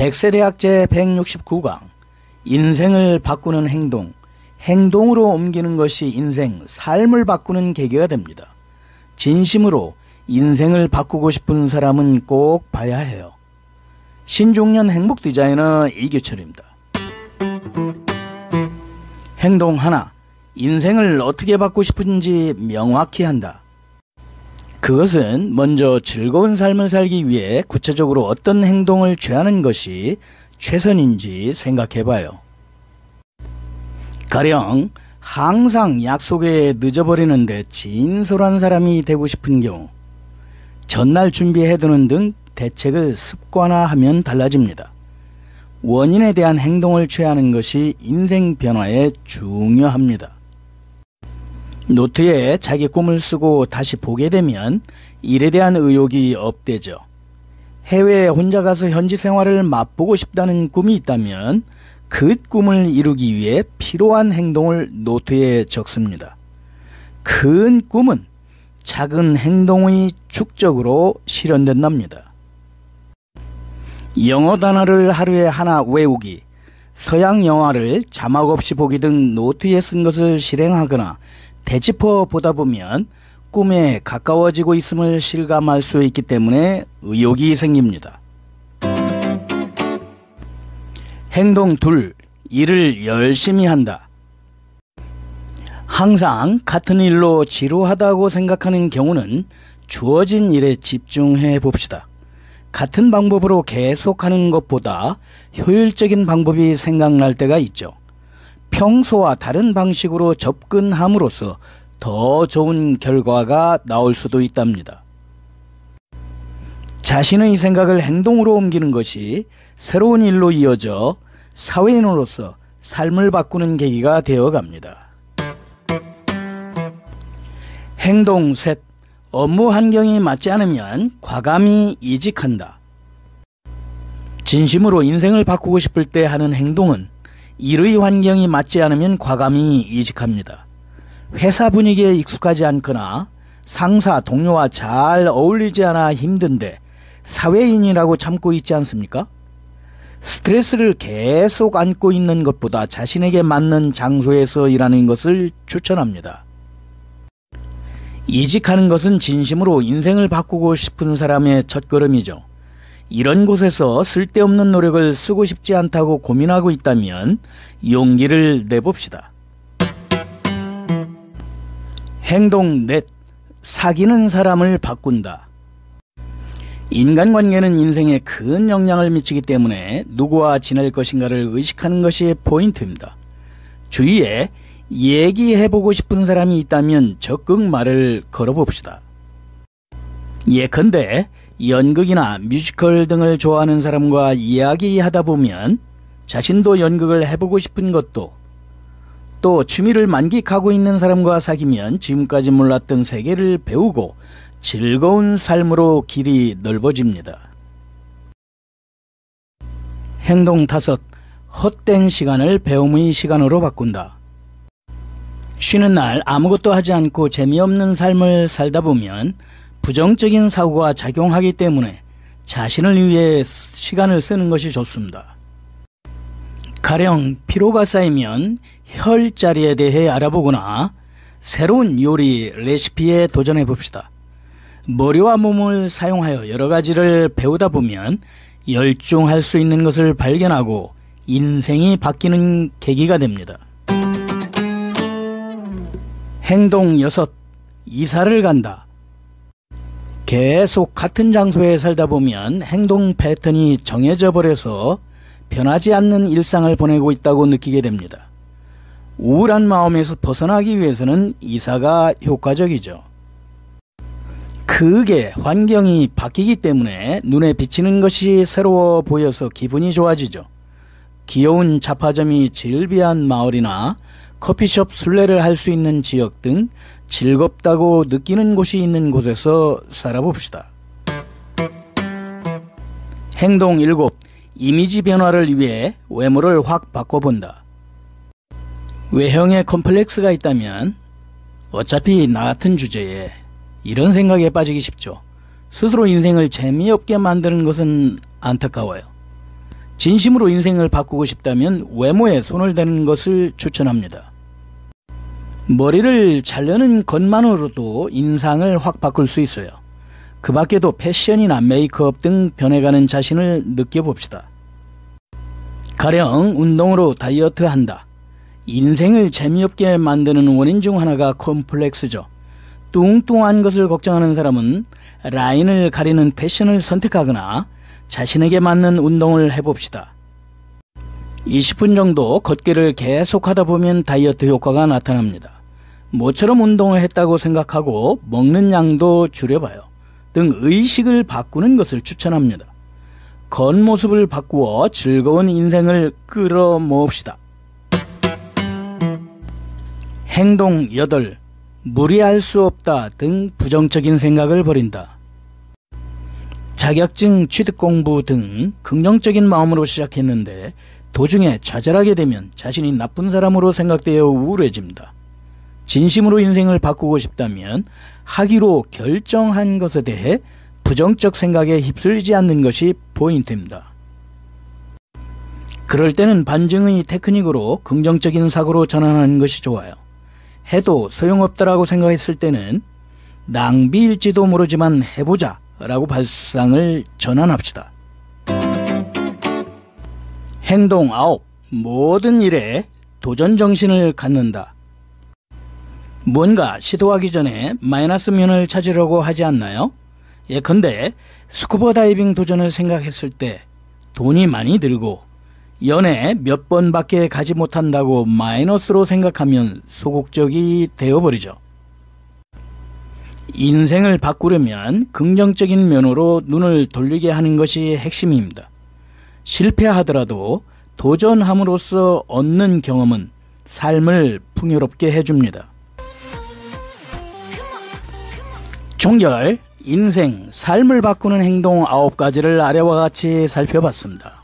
백세대학 제169강 인생을 바꾸는 행동, 행동으로 옮기는 것이 인생, 삶을 바꾸는 계기가 됩니다. 진심으로 인생을 바꾸고 싶은 사람은 꼭 봐야 해요. 신중년 행복 디자이너 이규철입니다. 행동 하나, 인생을 어떻게 바꾸고 싶은지 명확히 한다. 그것은 먼저 즐거운 삶을 살기 위해 구체적으로 어떤 행동을 취하는 것이 최선인지 생각해봐요. 가령 항상 약속에 늦어버리는데 진솔한 사람이 되고 싶은 경우, 전날 준비해두는 등 대책을 습관화하면 달라집니다. 원인에 대한 행동을 취하는 것이 인생 변화에 중요합니다. 노트에 자기 꿈을 쓰고 다시 보게 되면 일에 대한 의욕이 업되죠. 해외에 혼자 가서 현지 생활을 맛보고 싶다는 꿈이 있다면 그 꿈을 이루기 위해 필요한 행동을 노트에 적습니다. 큰 꿈은 작은 행동의 축적으로 실현된답니다. 영어 단어를 하루에 하나 외우기, 서양 영화를 자막 없이 보기 등 노트에 쓴 것을 실행하거나 되짚어 보다 보면 꿈에 가까워지고 있음을 실감할 수 있기 때문에 의욕이 생깁니다. 행동 둘, 일을 열심히 한다. 항상 같은 일로 지루하다고 생각하는 경우는 주어진 일에 집중해 봅시다. 같은 방법으로 계속하는 것보다 효율적인 방법이 생각날 때가 있죠. 평소와 다른 방식으로 접근함으로써 더 좋은 결과가 나올 수도 있답니다. 자신의 생각을 행동으로 옮기는 것이 새로운 일로 이어져 사회인으로서 삶을 바꾸는 계기가 되어갑니다. 행동 셋, 업무 환경이 맞지 않으면 과감히 이직한다. 진심으로 인생을 바꾸고 싶을 때 하는 행동은 일의 환경이 맞지 않으면 과감히 이직합니다. 회사 분위기에 익숙하지 않거나 상사, 동료와 잘 어울리지 않아 힘든데 사회인이라고 참고 있지 않습니까? 스트레스를 계속 안고 있는 것보다 자신에게 맞는 장소에서 일하는 것을 추천합니다. 이직하는 것은 진심으로 인생을 바꾸고 싶은 사람의 첫걸음이죠. 이런 곳에서 쓸데없는 노력을 쓰고 싶지 않다고 고민하고 있다면 용기를 내봅시다. 행동 넷, 사귀는 사람을 바꾼다. 인간관계는 인생에 큰 영향을 미치기 때문에 누구와 지낼 것인가를 의식하는 것이 포인트입니다. 주위에 얘기해보고 싶은 사람이 있다면 적극 말을 걸어봅시다. 예컨대 연극이나 뮤지컬 등을 좋아하는 사람과 이야기하다 보면 자신도 연극을 해보고 싶은 것도, 또 취미를 만끽하고 있는 사람과 사귀면 지금까지 몰랐던 세계를 배우고 즐거운 삶으로 길이 넓어집니다. 행동 다섯, 헛된 시간을 배움의 시간으로 바꾼다. 쉬는 날 아무것도 하지 않고 재미없는 삶을 살다 보면 부정적인 사고가 작용하기 때문에 자신을 위해 시간을 쓰는 것이 좋습니다. 가령 피로가 쌓이면 혈자리에 대해 알아보거나 새로운 요리 레시피에 도전해 봅시다. 머리와 몸을 사용하여 여러 가지를 배우다 보면 열중할 수 있는 것을 발견하고 인생이 바뀌는 계기가 됩니다. 행동 여섯, 이사를 간다. 계속 같은 장소에 살다 보면 행동 패턴이 정해져 버려서 변하지 않는 일상을 보내고 있다고 느끼게 됩니다. 우울한 마음에서 벗어나기 위해서는 이사가 효과적이죠. 크게 환경이 바뀌기 때문에 눈에 비치는 것이 새로워 보여서 기분이 좋아지죠. 귀여운 잡화점이 즐비한 마을이나 커피숍 순례를 할 수 있는 지역 등 즐겁다고 느끼는 곳이 있는 곳에서 살아봅시다. 행동 일곱, 이미지 변화를 위해 외모를 확 바꿔본다. 외형에 컴플렉스가 있다면 어차피 나 같은 주제에 이런 생각에 빠지기 쉽죠. 스스로 인생을 재미없게 만드는 것은 안타까워요. 진심으로 인생을 바꾸고 싶다면 외모에 손을 대는 것을 추천합니다. 머리를 자르는 것만으로도 인상을 확 바꿀 수 있어요. 그 밖에도 패션이나 메이크업 등 변해가는 자신을 느껴봅시다. 가령 운동으로 다이어트 한다. 인생을 재미없게 만드는 원인 중 하나가 콤플렉스죠. 뚱뚱한 것을 걱정하는 사람은 라인을 가리는 패션을 선택하거나 자신에게 맞는 운동을 해봅시다. 20분 정도 걷기를 계속하다 보면 다이어트 효과가 나타납니다. 모처럼 운동을 했다고 생각하고 먹는 양도 줄여봐요. 등 의식을 바꾸는 것을 추천합니다. 겉모습을 바꾸어 즐거운 인생을 끌어모읍시다. 행동 8. 무리할 수 없다 등 부정적인 생각을 버린다. 자격증 취득 공부 등 긍정적인 마음으로 시작했는데 도중에 좌절하게 되면 자신이 나쁜 사람으로 생각되어 우울해집니다. 진심으로 인생을 바꾸고 싶다면 하기로 결정한 것에 대해 부정적 생각에 휩쓸리지 않는 것이 포인트입니다. 그럴 때는 반증의 테크닉으로 긍정적인 사고로 전환하는 것이 좋아요. 해도 소용없다라고 생각했을 때는 낭비일지도 모르지만 해보자 라고 발상을 전환합시다. 행동 9. 모든 일에 도전 정신을 갖는다. 뭔가 시도하기 전에 마이너스 면을 찾으려고 하지 않나요? 예컨대 스쿠버 다이빙 도전을 생각했을 때 돈이 많이 들고 연애 몇 번밖에 가지 못한다고 마이너스로 생각하면 소극적이 되어버리죠. 인생을 바꾸려면 긍정적인 면으로 눈을 돌리게 하는 것이 핵심입니다. 실패하더라도 도전함으로써 얻는 경험은 삶을 풍요롭게 해줍니다. 종결, 인생, 삶을 바꾸는 행동 9가지를 아래와 같이 살펴봤습니다.